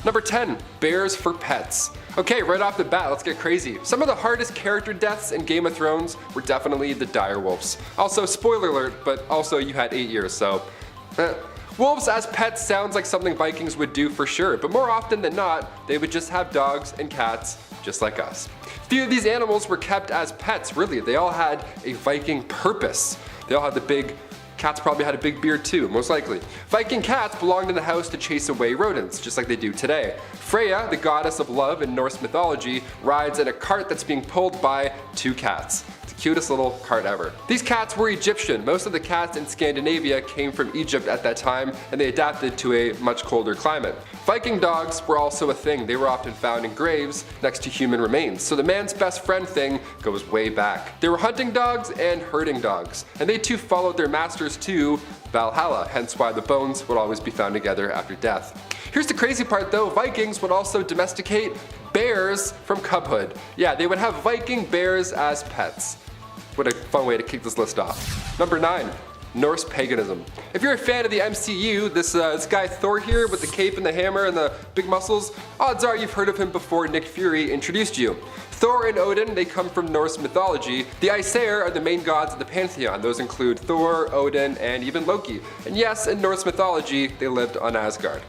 Number 10. Bears for pets. Okay, right off the bat, let's get crazy. Some of the hardest character deaths in Game of Thrones were definitely the direwolves. Also, spoiler alert, but also you had 8 years, so Wolves as pets sounds like something Vikings would do for sure, but more often than not, they would just have dogs and cats just like us. Few of these animals were kept as pets, really. They all had a Viking purpose. They all had the big Cats probably had a big beard too, most likely. Viking cats belonged in the house to chase away rodents, just like they do today. Freya, the goddess of love in Norse mythology, rides in a cart that's being pulled by 2 cats. It's the cutest little cart ever. These cats were Egyptian. Most of the cats in Scandinavia came from Egypt at that time, and they adapted to a much colder climate. Viking dogs were also a thing. They were often found in graves next to human remains, so the man's best friend thing goes way back. They were hunting dogs and herding dogs, and they too followed their masters to Valhalla, hence why the bones would always be found together after death. Here's the crazy part though, Vikings would also domesticate bears from cubhood. Yeah, they would have Viking bears as pets. What a fun way to kick this list off. Number 9. Norse paganism. If you're a fan of the MCU, this guy Thor here with the cape and the hammer and the big muscles, odds are you've heard of him before Nick Fury introduced you. Thor and Odin, they come from Norse mythology. The Aesir are the main gods of the pantheon. Those include Thor, Odin, and even Loki. And yes, in Norse mythology, they lived on Asgard.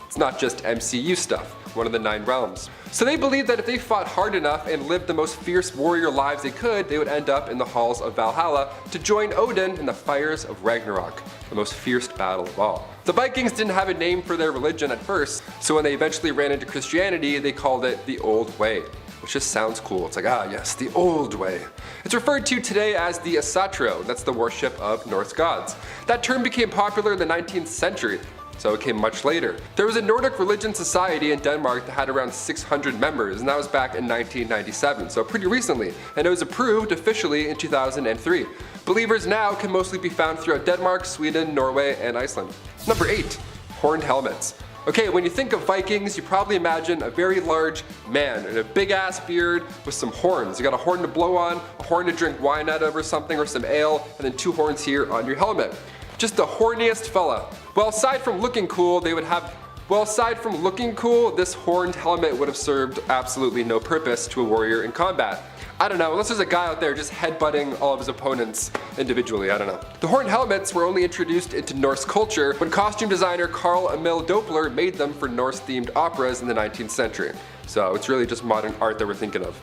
It's not just MCU stuff, one of the 9 realms. So they believed that if they fought hard enough and lived the most fierce warrior lives they could, they would end up in the halls of Valhalla to join Odin in the fires of Ragnarok, the most fierce battle of all. The Vikings didn't have a name for their religion at first, so when they eventually ran into Christianity, they called it the Old Way, which just sounds cool. It's like, ah yes, the old way. It's referred to today as the Asatru, that's the worship of Norse gods. That term became popular in the 19th century, so it came much later. There was a Nordic religion society in Denmark that had around 600 members, and that was back in 1997, so pretty recently, and it was approved officially in 2003. Believers now can mostly be found throughout Denmark, Sweden, Norway, and Iceland. Number 8. Horned helmets. Okay, when you think of Vikings, you probably imagine a very large man and a big ass beard with some horns. You got a horn to blow on, a horn to drink wine out of or something, or some ale, and then 2 horns here on your helmet. Just the horniest fella. Well, aside from looking cool, this horned helmet would have served absolutely no purpose to a warrior in combat. I don't know, unless there's a guy out there just headbutting all of his opponents individually, I don't know. The horned helmets were only introduced into Norse culture when costume designer Carl Emil Doppler made them for Norse-themed operas in the 19th century. So it's really just modern art that we're thinking of.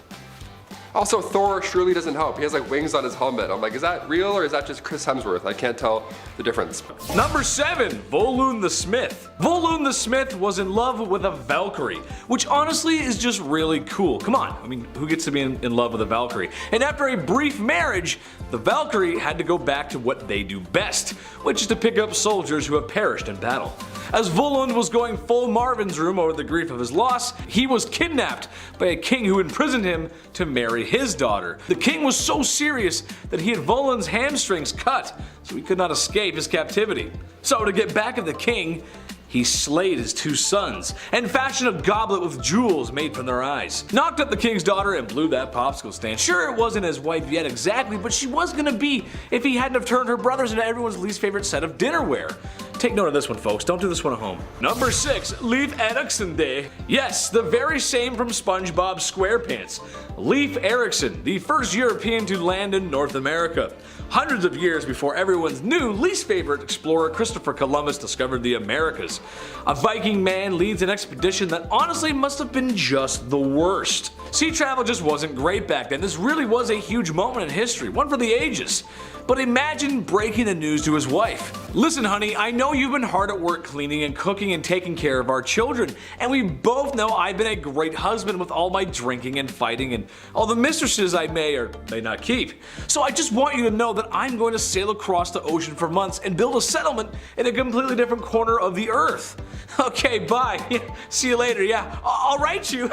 Also, Thor surely doesn't help. He has like wings on his helmet. I'm like, is that real or is that just Chris Hemsworth? I can't tell the difference. Number 7. Volund the Smith. Volund the Smith was in love with a Valkyrie, which honestly is just really cool. Come on, I mean, who gets to be in love with a Valkyrie? And after a brief marriage, the Valkyrie had to go back to what they do best, which is to pick up soldiers who have perished in battle. As Volund was going full Marvin's room over the grief of his loss, he was kidnapped by a king who imprisoned him to marry his daughter. The king was so serious that he had Volund's hamstrings cut, so he could not escape his captivity. So to get back at the king, he slayed his 2 sons and fashioned a goblet with jewels made from their eyes. Knocked up the king's daughter and blew that popsicle stand. Sure, it wasn't his wife yet exactly, but she was gonna be if he hadn't have turned her brothers into everyone's least favorite set of dinnerware. Take note of this one, folks. Don't do this one at home. Number 6. Leif Erikson Day. Yes, the very same from SpongeBob SquarePants. Leif Erikson, the first European to land in North America. Hundreds of years before everyone's new least favorite explorer Christopher Columbus discovered the Americas. A Viking man leads an expedition that honestly must have been just the worst. Sea travel just wasn't great back then. This really was a huge moment in history, one for the ages. But imagine breaking the news to his wife. Listen honey, I know you've been hard at work cleaning and cooking and taking care of our children, and we both know I've been a great husband with all my drinking and fighting and all the mistresses I may or may not keep. So I just want you to know that I'm going to sail across the ocean for months and build a settlement in a completely different corner of the earth. Okay, bye. See you later, yeah, I'll write you.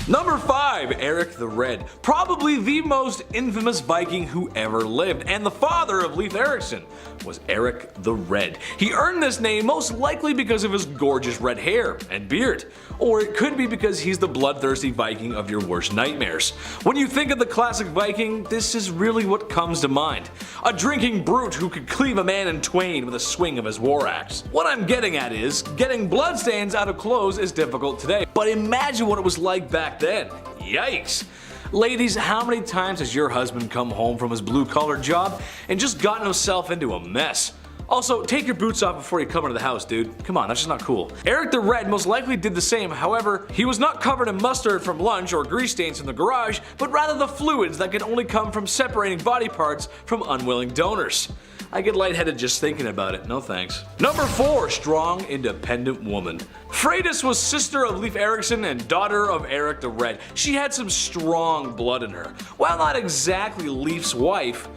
Number 5. Erik the Red. Probably the most infamous Viking who ever lived, and the father of Leif Erikson, was Erik the Red. He earned this name most likely because of his gorgeous red hair and beard, or it could be because he's the bloodthirsty Viking of your worst nightmares. When you think of the classic Viking, this is really what comes to mind. A drinking brute who could cleave a man in twain with a swing of his war axe. What I'm getting at is, getting bloodstains out of clothes is difficult today, but imagine what it was like back then. Yikes! Ladies, how many times has your husband come home from his blue-collar job and just gotten himself into a mess? Also, take your boots off before you come into the house, dude. Come on, that's just not cool. Erik the Red most likely did the same, however, he was not covered in mustard from lunch or grease stains from the garage, but rather the fluids that can only come from separating body parts from unwilling donors. I get lightheaded just thinking about it, no thanks. Number 4, strong, independent woman. Freydis was sister of Leif Erikson and daughter of Erik the Red. She had some strong blood in her. While not exactly Leif's wife,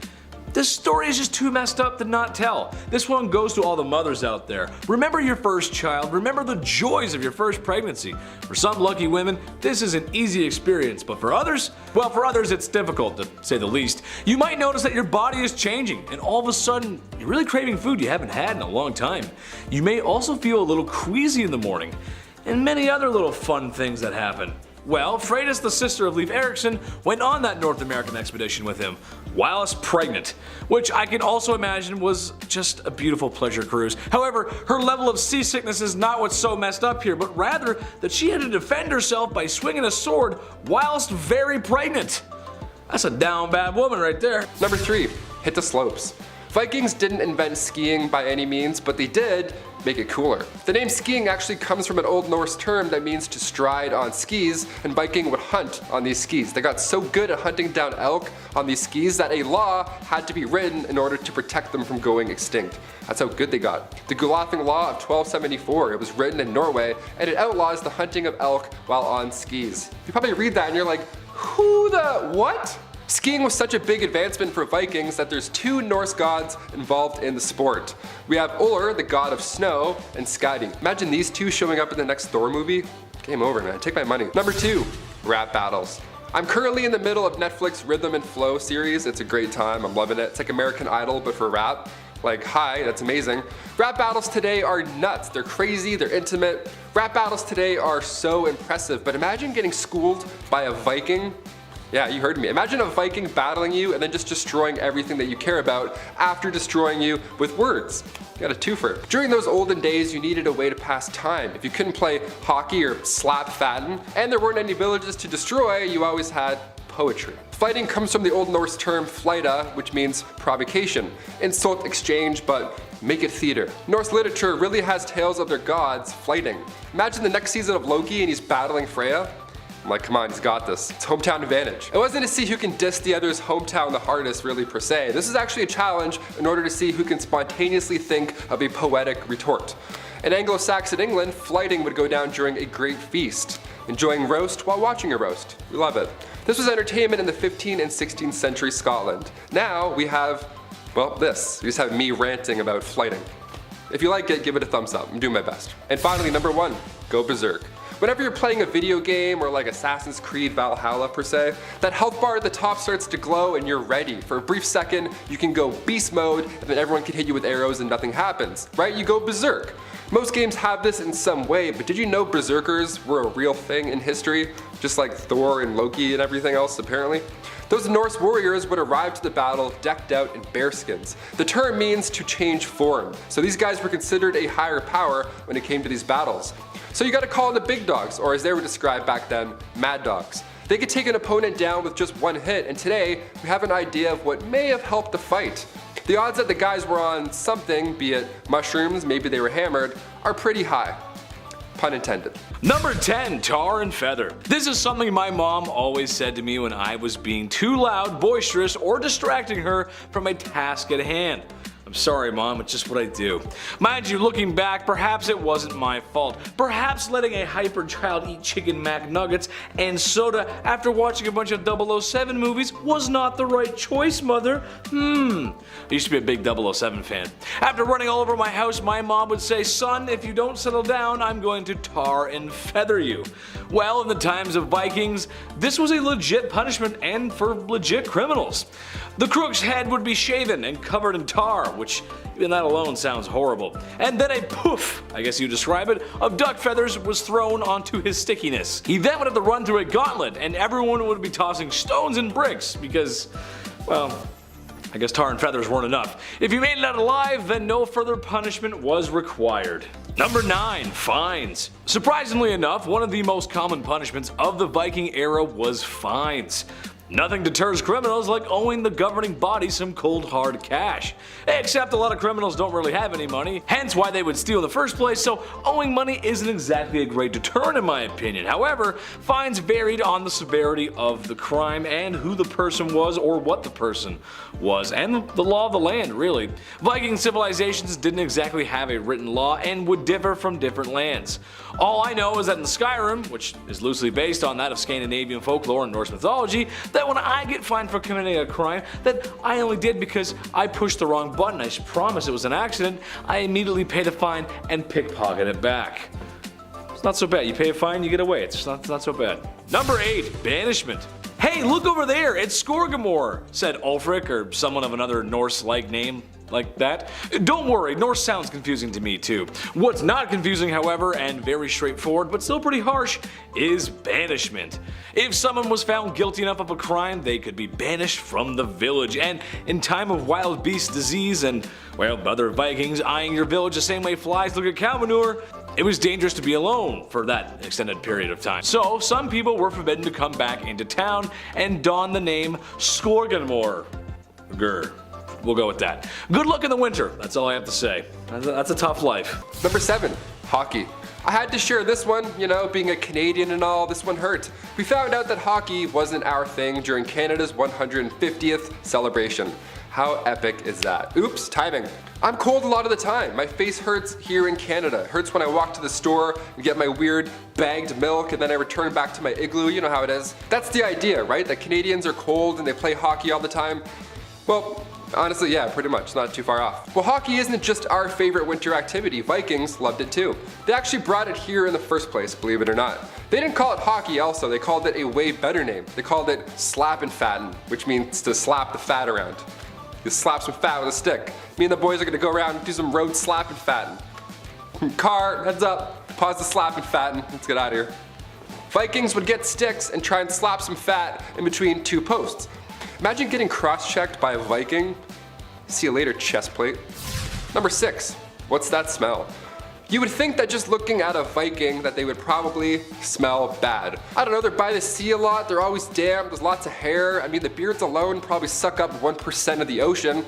this story is just too messed up to not tell. This one goes to all the mothers out there. Remember your first child, remember the joys of your first pregnancy. For some lucky women, this is an easy experience, but for others, well, for others it's difficult to say the least. You might notice that your body is changing, and all of a sudden, you're really craving food you haven't had in a long time. You may also feel a little queasy in the morning, and many other little fun things that happen. Well, Freydis, the sister of Leif Erikson, went on that North American expedition with him, whilst pregnant, which I can also imagine was just a beautiful pleasure cruise. However, her level of seasickness is not what's so messed up here, but rather that she had to defend herself by swinging a sword whilst very pregnant. That's a down bad woman right there. Number 3, hit the slopes. Vikings didn't invent skiing by any means, but they did make it cooler. The name skiing actually comes from an Old Norse term that means to stride on skis, and Viking would hunt on these skis. They got so good at hunting down elk on these skis that a law had to be written in order to protect them from going extinct. That's how good they got. The Gulathing Law of 1274, it was written in Norway, and it outlaws the hunting of elk while on skis. You probably read that and you're like, who the what? Skiing was such a big advancement for Vikings that there's 2 Norse gods involved in the sport. We have Ullr, the god of snow, and Skadi. Imagine these 2 showing up in the next Thor movie. Game over, man. Take my money. Number 2, rap battles. I'm currently in the middle of Netflix Rhythm and Flow series. It's a great time. I'm loving it. It's like American Idol, but for rap. Like, hi, that's amazing. Rap battles today are nuts. They're crazy, they're intimate. Rap battles today are so impressive, but imagine getting schooled by a Viking. Yeah, you heard me. Imagine a Viking battling you and then just destroying everything that you care about after destroying you with words. You got a twofer. During those olden days, you needed a way to pass time. If you couldn't play hockey or slap fatten, and there weren't any villages to destroy, you always had poetry. Fighting comes from the Old Norse term fleita, which means provocation. Insult exchange, but make it theater. Norse literature really has tales of their gods fighting. Imagine the next season of Loki and he's battling Freya. I'm like, come on, he's got this. It's hometown advantage. It wasn't to see who can diss the other's hometown the hardest, really, per se. This is actually a challenge in order to see who can spontaneously think of a poetic retort. In Anglo-Saxon England, flighting would go down during a great feast, enjoying roast while watching a roast. We love it. This was entertainment in the 15th and 16th century Scotland. Now we have, well, this. We just have me ranting about flighting. If you like it, give it a thumbs up. I'm doing my best. And finally, number 1, go berserk. Whenever you're playing a video game or like Assassin's Creed Valhalla per se, that health bar at the top starts to glow and you're ready. For a brief second, you can go beast mode and then everyone can hit you with arrows and nothing happens, right? You go berserk. Most games have this in some way, but did you know berserkers were a real thing in history? Just like Thor and Loki and everything else, apparently. Those Norse warriors would arrive to the battle decked out in bearskins. The term means to change form, so these guys were considered a higher power when it came to these battles. So you gotta call in the big dogs, or as they were described back then, mad dogs. They could take an opponent down with just one hit, and today we have an idea of what may have helped the fight. The odds that the guys were on something, be it mushrooms, maybe they were hammered, are pretty high. Pun intended. Number 10, tar and feather. This is something my mom always said to me when I was being too loud, boisterous, or distracting her from a task at hand. I'm sorry, Mom, it's just what I do. Mind you, looking back, perhaps it wasn't my fault. Perhaps letting a hyper child eat chicken McNuggets and soda after watching a bunch of 007 movies was not the right choice, Mother. I used to be a big 007 fan. After running all over my house, my mom would say, "Son, if you don't settle down, I'm going to tar and feather you." Well, in the times of Vikings, this was a legit punishment and for legit criminals. The crook's head would be shaven and covered in tar, which even that alone sounds horrible. And then a poof, I guess you describe it, of duck feathers was thrown onto his stickiness. He then would have to run through a gauntlet and everyone would be tossing stones and bricks because, well, I guess tar and feathers weren't enough. If you made it out alive, then no further punishment was required. Number 9. Fines. Surprisingly enough, one of the most common punishments of the Viking era was fines. Nothing deters criminals like owing the governing body some cold hard cash. Except a lot of criminals don't really have any money, hence why they would steal in the first place, so owing money isn't exactly a great deterrent in my opinion. However, fines varied on the severity of the crime and who the person was or what the person was, and the law of the land really. Viking civilizations didn't exactly have a written law and would differ from different lands. All I know is that in Skyrim, which is loosely based on that of Scandinavian folklore and Norse mythology, that when I get fined for committing a crime that I only did because I pushed the wrong button, I promise it was an accident, I immediately pay the fine and pickpocket it back. It's not so bad. You pay a fine, you get away. It's not so bad. Number 8. Banishment. "Hey, look over there, it's Skorgamor," said Ulfric, or someone of another Norse-like name like that. Don't worry, Norse sounds confusing to me too. What's not confusing, however, and very straightforward but still pretty harsh, is banishment. If someone was found guilty enough of a crime, they could be banished from the village, and in time of wild beast disease and, well, other Vikings eyeing your village the same way flies look at cow manure, it was dangerous to be alone for that extended period of time. So some people were forbidden to come back into town and don the name Skorgamor. Grr. We'll go with that. Good luck in the winter, that's all I have to say. That's a tough life. Number 7. Hockey. I had to share this one, you know, being a Canadian and all, this one hurt. We found out that hockey wasn't our thing during Canada's 150th celebration. How epic is that? Oops, timing. I'm cold a lot of the time. My face hurts here in Canada. It hurts when I walk to the store and get my weird bagged milk and then I return back to my igloo, you know how it is. That's the idea, right? That Canadians are cold and they play hockey all the time. Well, honestly, yeah, pretty much, not too far off. Well, hockey isn't just our favorite winter activity. Vikings loved it too. They actually brought it here in the first place, believe it or not. They didn't call it hockey also, they called it a way better name. They called it slap and fatten, which means to slap the fat around. You slap some fat with a stick. Me and the boys are gonna go around and do some road slap and fatten. Car, heads up, pause the slap and fatten, let's get out of here. Vikings would get sticks and try and slap some fat in between two posts. Imagine getting cross-checked by a Viking. See you later, chest plate. Number 6. What's that smell? You would think that just looking at a Viking that they would probably smell bad. I don't know, they're by the sea a lot, they're always damp, there's lots of hair. I mean, the beards alone probably suck up 1% of the ocean.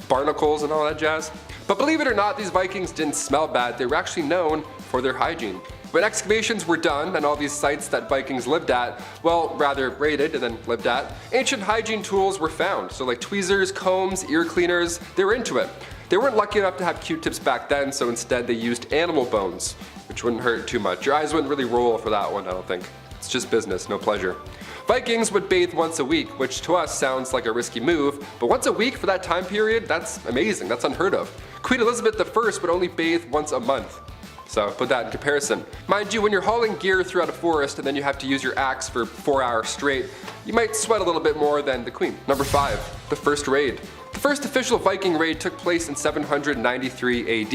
Barnacles and all that jazz. But believe it or not, these Vikings didn't smell bad. They were actually known for their hygiene. When excavations were done and all these sites that Vikings lived at, well, rather raided and then lived at, ancient hygiene tools were found. So like tweezers, combs, ear cleaners, they were into it. They weren't lucky enough to have Q-tips back then, so instead they used animal bones, which wouldn't hurt too much. Your eyes wouldn't really roll for that one, I don't think. It's just business, no pleasure. Vikings would bathe once a week, which to us sounds like a risky move, but once a week for that time period, that's amazing, that's unheard of. Queen Elizabeth I would only bathe once a month. So put that in comparison. Mind you, when you're hauling gear throughout a forest and then you have to use your axe for 4 hours straight, you might sweat a little bit more than the queen. Number 5, the first raid. The first official Viking raid took place in 793 AD.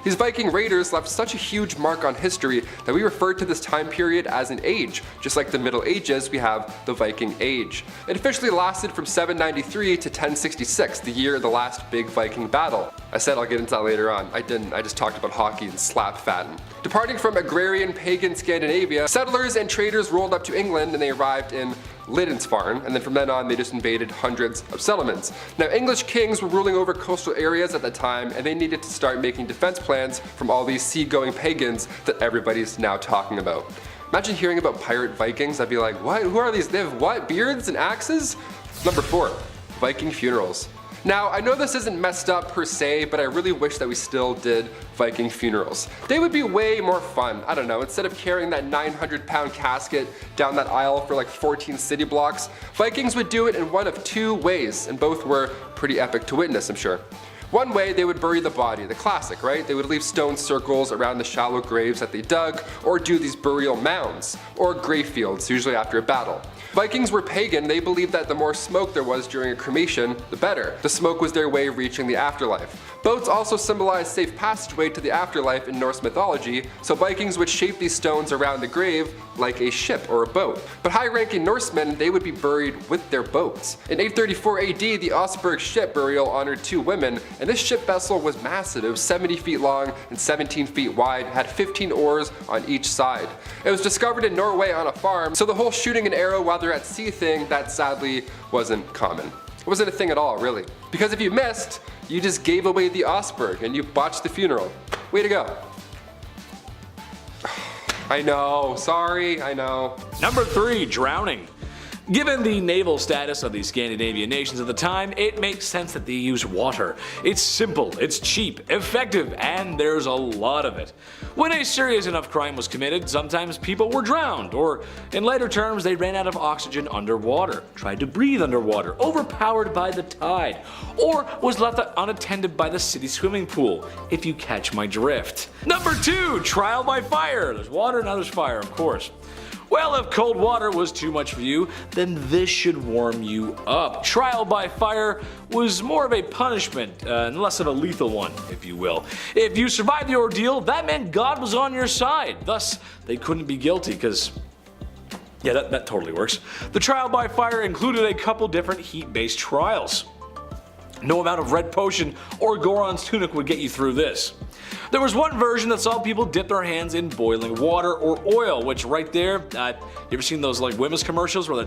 These Viking raiders left such a huge mark on history that we refer to this time period as an age. Just like the Middle Ages, we have the Viking Age. It officially lasted from 793 to 1066, the year of the last big Viking battle. I said I'll get into that later on. I didn't, I just talked about hockey and slap fatten. Departing from agrarian pagan Scandinavia, settlers and traders rolled up to England and they arrived in Lindisfarne, and then from then on they just invaded hundreds of settlements. Now English kings were ruling over coastal areas at the time and they needed to start making defense plans from all these sea-going pagans that everybody's now talking about. Imagine hearing about pirate Vikings, I'd be like, what? Who are these? They have what? Beards and axes? Number 4, Viking funerals. Now, I know this isn't messed up per se, but I really wish that we still did Viking funerals. They would be way more fun. I don't know, instead of carrying that 900-pound casket down that aisle for like 14 city blocks, Vikings would do it in one of two ways, and both were pretty epic to witness, I'm sure. One way, they would bury the body, the classic, right? They would leave stone circles around the shallow graves that they dug, or do these burial mounds, or grave fields, usually after a battle. Vikings were pagan. They believed that the more smoke there was during a cremation, the better. The smoke was their way of reaching the afterlife. Boats also symbolized safe passageway to the afterlife in Norse mythology, so Vikings would shape these stones around the grave like a ship or a boat. But high-ranking Norsemen, they would be buried with their boats. In 834 AD, the Osberg ship burial honored two women, and this ship vessel was massive. It was 70 feet long and 17 feet wide, had 15 oars on each side. It was discovered in Norway on a farm, so the whole shooting an arrow while they're at sea thing, that sadly wasn't common. It wasn't a thing at all, really. Because if you missed, you just gave away the Osberg and you botched the funeral. Way to go. I know, sorry, I know. Number 3, drowning. Given the naval status of the Scandinavian nations at the time, it makes sense that they use water. It's simple, it's cheap, effective, and there's a lot of it. When a serious enough crime was committed, sometimes people were drowned, or in later terms they ran out of oxygen underwater, tried to breathe underwater, overpowered by the tide, or was left unattended by the city swimming pool, if you catch my drift. Number 2, trial by fire. There's water, now there's fire, of course. Well, if cold water was too much for you, then this should warm you up. Trial by fire was more of a punishment, and less of a lethal one, if you will. If you survived the ordeal, that meant God was on your side. Thus, they couldn't be guilty, because yeah, that totally works. The trial by fire included a couple different heat-based trials. No amount of red potion or Goron's tunic would get you through this. There was one version that saw people dip their hands in boiling water or oil, which right there, you ever seen those like Wimmis commercials where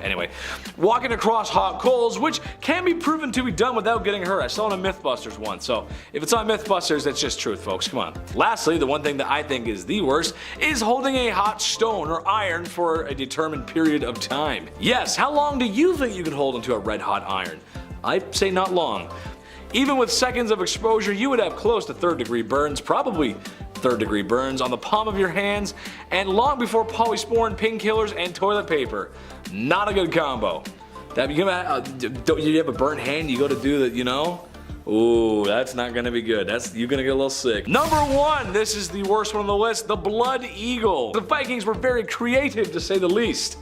anyway. Walking across hot coals, which can be proven to be done without getting hurt. I saw it on Mythbusters once, so if it's on Mythbusters, that's just truth, folks, come on. Lastly, the one thing that I think is the worst is holding a hot stone or iron for a determined period of time. Yes, how long do you think you can hold onto a red hot iron? I'd say not long. Even with seconds of exposure, you would have close to 3rd degree burns, probably 3rd degree burns on the palm of your hands, and long before polysporin, painkillers, and toilet paper. Not a good combo. Don't you have a burnt hand, you go to do that, you know? Ooh, that's not gonna be good. You're gonna get a little sick. Number 1, this is the worst one on the list, the Blood Eagle. The Vikings were very creative, to say the least.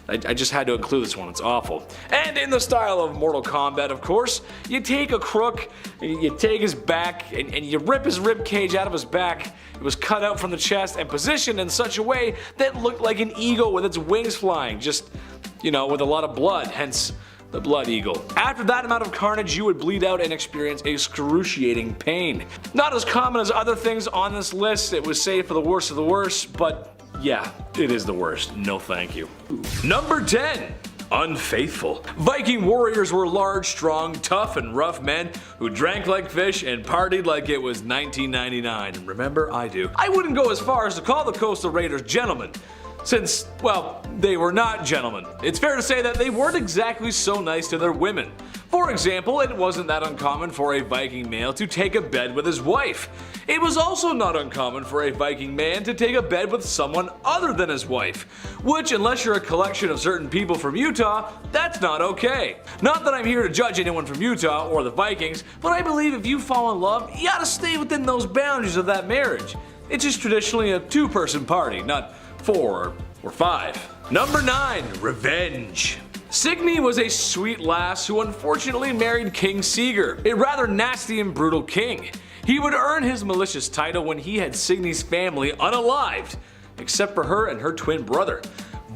I just had to include this one, it's awful. And in the style of Mortal Kombat, of course, you take a crook, and you take his back, and you rip his rib cage out of his back. It was cut out from the chest and positioned in such a way that it looked like an eagle with its wings flying, just, you know, with a lot of blood, hence the Blood Eagle. After that amount of carnage, you would bleed out and experience excruciating pain. Not as common as other things on this list, it was saved for the worst of the worst, but yeah, it is the worst. No thank you. Number 10. Unfaithful. Viking warriors were large, strong, tough, and rough men who drank like fish and partied like it was 1999. Remember, I do. I wouldn't go as far as to call the coastal raiders gentlemen, since, well, they were not gentlemen. It's fair to say that they weren't exactly so nice to their women. For example, it wasn't that uncommon for a Viking male to take a bed with his wife. It was also not uncommon for a Viking man to take a bed with someone other than his wife, which, unless you're a collection of certain people from Utah, that's not okay. Not that I'm here to judge anyone from Utah or the Vikings, but I believe if you fall in love, you gotta stay within those boundaries of that marriage. It's just traditionally a 2-person party, not 4 or 5. Number 9. Revenge. Signy was a sweet lass who unfortunately married King Sigurd, a rather nasty and brutal king. He would earn his malicious title when he had Signy's family unalived, except for her and her twin brother.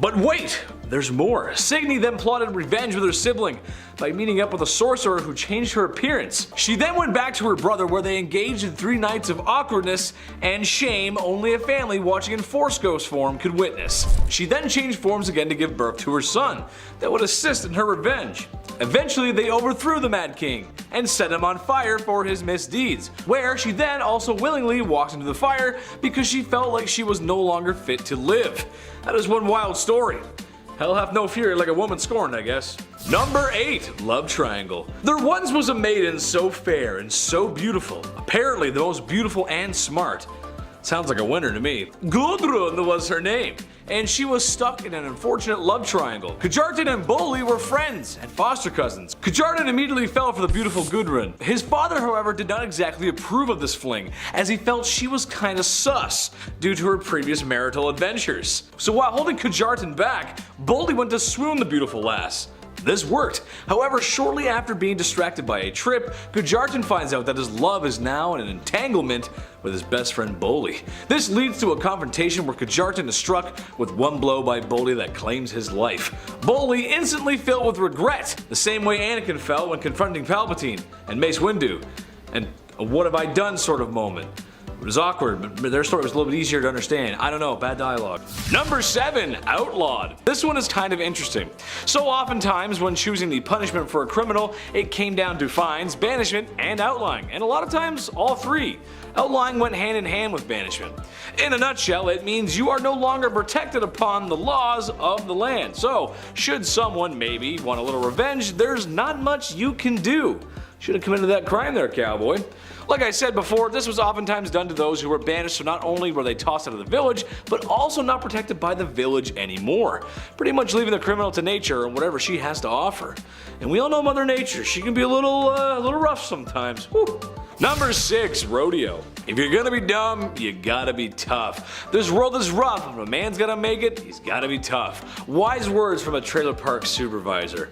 But wait, there's more. Signy then plotted revenge with her sibling by meeting up with a sorcerer who changed her appearance. She then went back to her brother where they engaged in 3 nights of awkwardness and shame only a family watching in Force Ghost form could witness. She then changed forms again to give birth to her son that would assist in her revenge. Eventually they overthrew the Mad King and set him on fire for his misdeeds, where she then also willingly walked into the fire because she felt like she was no longer fit to live. That is one wild story. Hell hath no fury like a woman scorned, I guess. Number 8. Love triangle. There once was a maiden so fair and so beautiful, apparently the most beautiful and smart. Sounds like a winner to me. Gudrun was her name, and she was stuck in an unfortunate love triangle. Kjartan and Bolli were friends and foster cousins. Kjartan immediately fell for the beautiful Gudrun. His father, however, did not exactly approve of this fling, as he felt she was kinda sus due to her previous marital adventures. So while holding Kjartan back, Bolli went to swoon the beautiful lass. This worked. However, shortly after being distracted by a trip, Kjartan finds out that his love is now in an entanglement with his best friend Bolli. This leads to a confrontation where Kjartan is struck with one blow by Bolli that claims his life. Bolli instantly filled with regret, the same way Anakin felt when confronting Palpatine and Mace Windu. And a what have I done sort of moment. It was awkward, but their story was a little bit easier to understand. I don't know, bad dialogue. Number 7. Outlawed. This one is kind of interesting. So oftentimes when choosing the punishment for a criminal, it came down to fines, banishment, and outlawing, and a lot of times all three. Outlawing went hand in hand with banishment. In a nutshell, it means you are no longer protected upon the laws of the land. So, should someone maybe want a little revenge, there's not much you can do. Should have committed that crime there, cowboy. Like I said before, this was oftentimes done to those who were banished, so not only were they tossed out of the village, but also not protected by the village anymore. Pretty much leaving the criminal to nature and whatever she has to offer. And we all know Mother Nature, she can be a little rough sometimes. Whew. Number 6. Rodeo. If you're gonna be dumb, you gotta be tough. This world is rough, if a man's gotta make it, he's gotta be tough. Wise words from a trailer park supervisor.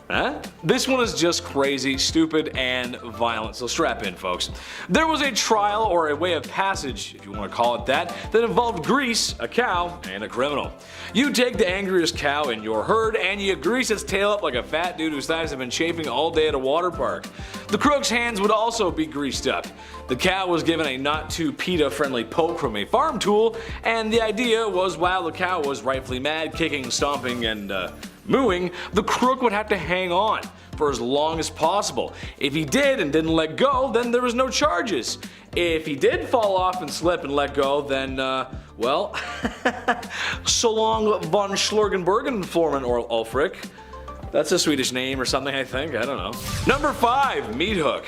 Huh? This one is just crazy, stupid, and violent, so strap in, folks. There was a trial, or a way of passage, if you want to call it that involved Grease, a cow, and a criminal. You take the angriest cow in your herd, and you grease its tail up like a fat dude whose thighs have been chafing all day at a water park. The crook's hands would also be greased up. The cow was given a not too PETA-friendly poke from a farm tool, and the idea was while the cow was rightfully mad, kicking, stomping, and mooing, the crook would have to hang on for as long as possible. If he did and didn't let go, then there was no charges. If he did fall off and slip and let go, then, well, so long von Schlurgenbergen, Florman or Ulfric. That's a Swedish name or something, I think. I don't know. Number 5. Meat hook.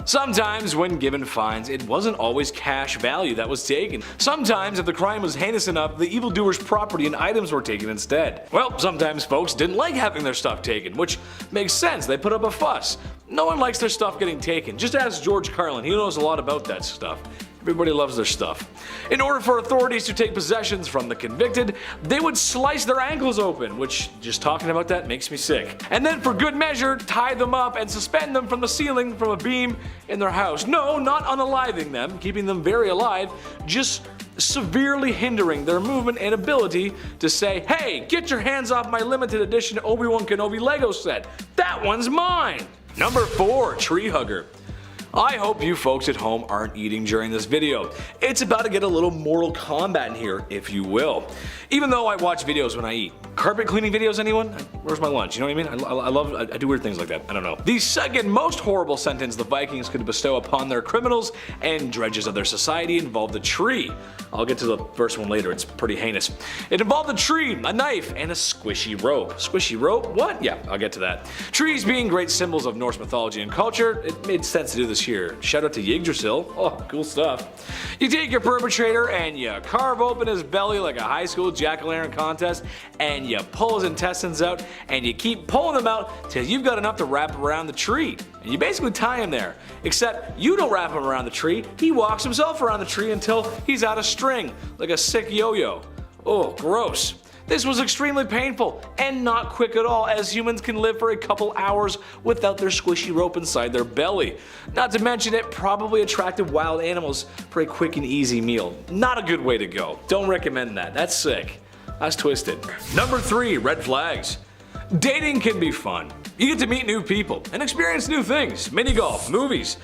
Sometimes when given fines, it wasn't always cash value that was taken. Sometimes if the crime was heinous enough, the evildoer's property and items were taken instead. Well, sometimes folks didn't like having their stuff taken, which makes sense, they put up a fuss. No one likes their stuff getting taken. Just ask George Carlin, he knows a lot about that stuff. Everybody loves their stuff. In order for authorities to take possessions from the convicted, they would slice their ankles open, which, just talking about that makes me sick. And then for good measure, tie them up and suspend them from the ceiling from a beam in their house. No, not unaliving them, keeping them very alive, just severely hindering their movement and ability to say, hey, get your hands off my limited edition Obi-Wan Kenobi Lego set. That one's mine. Number 4, tree hugger. I hope you folks at home aren't eating during this video. It's about to get a little Mortal Kombat in here, if you will. Even though I watch videos when I eat. Carpet cleaning videos, anyone? Where's my lunch? You know what I mean? I do weird things like that. I don't know. The second most horrible sentence the Vikings could bestow upon their criminals and dredges of their society involved a tree. I'll get to the first one later, it's pretty heinous. It involved a tree, a knife, and a squishy rope. Squishy rope? What? Yeah, I'll get to that. Trees being great symbols of Norse mythology and culture, it made sense to do this here. Shout out to Yggdrasil. Oh, cool stuff. You take your perpetrator and you carve open his belly like a high school jack-o'-lantern contest, and you pull his intestines out, and you keep pulling them out till you've got enough to wrap around the tree. And you basically tie him there. Except you don't wrap him around the tree, he walks himself around the tree until he's out of string, like a sick yo-yo. Oh, gross. This was extremely painful and not quick at all, as humans can live for a couple hours without their squishy rope inside their belly. Not to mention it probably attracted wild animals for a quick and easy meal. Not a good way to go. Don't recommend that. That's sick. That's twisted. Number 3, red flags. Dating can be fun. You get to meet new people and experience new things. Mini golf, movies,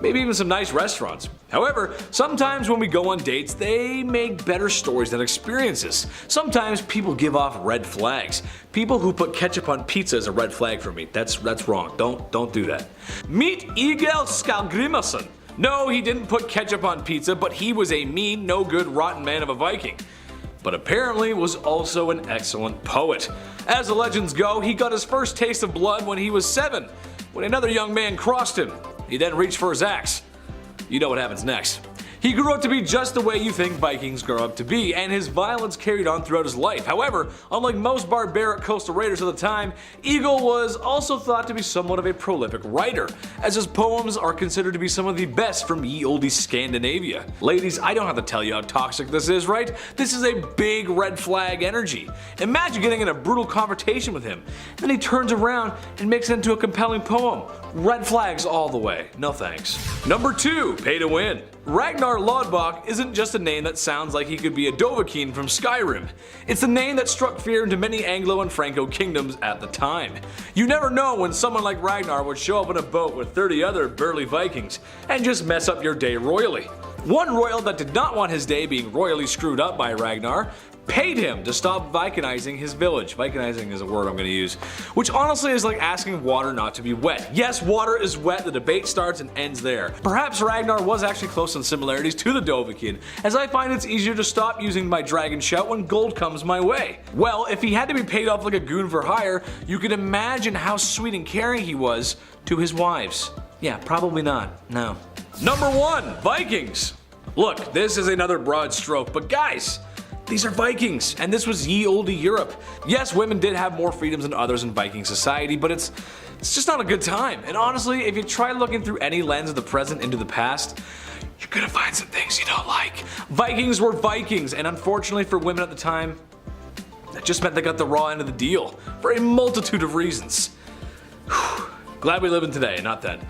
maybe even some nice restaurants. However, sometimes when we go on dates, they make better stories than experiences. Sometimes people give off red flags. People who put ketchup on pizza is a red flag for me. That's wrong. Don't do that. Meet Egil Skallgrimason. No, he didn't put ketchup on pizza, but he was a mean, no good, rotten man of a Viking. but apparently was also an excellent poet. As the legends go, he got his first taste of blood when he was 7, when another young man crossed him. He then reached for his axe. You know what happens next. He grew up to be just the way you think Vikings grow up to be, and his violence carried on throughout his life. However, unlike most barbaric coastal raiders of the time, Eagle was also thought to be somewhat of a prolific writer, as his poems are considered to be some of the best from ye olde Scandinavia. Ladies, I don't have to tell you how toxic this is, right? This is a big red flag energy. Imagine getting in a brutal confrontation with him, then he turns around and makes it into a compelling poem. Red flags all the way. No thanks. Number 2, pay to win. Ragnar Lodbrok isn't just a name that sounds like he could be a Dovahkiin from Skyrim. It's a name that struck fear into many Anglo and Franco kingdoms at the time. You never know when someone like Ragnar would show up in a boat with 30 other burly Vikings and just mess up your day royally. One royal that did not want his day being royally screwed up by Ragnar paid him to stop Vikingizing his village. Vikingizing is a word I'm going to use, which honestly is like asking water not to be wet. Yes, water is wet, the debate starts and ends there. Perhaps Ragnar was actually close in similarities to the Dovahkiin, as I find it's easier to stop using my dragon shout when gold comes my way. Well, if he had to be paid off like a goon for hire, you can imagine how sweet and caring he was to his wives. Yeah, probably not, no. Number 1, Vikings. Look, this is another broad stroke, but guys, these are Vikings, and this was ye olde Europe. Yes, women did have more freedoms than others in Viking society, but it's just not a good time. And honestly, if you try looking through any lens of the present into the past, you're gonna find some things you don't like. Vikings were Vikings, and unfortunately for women at the time, that just meant they got the raw end of the deal, for a multitude of reasons. Glad we live in today, not then.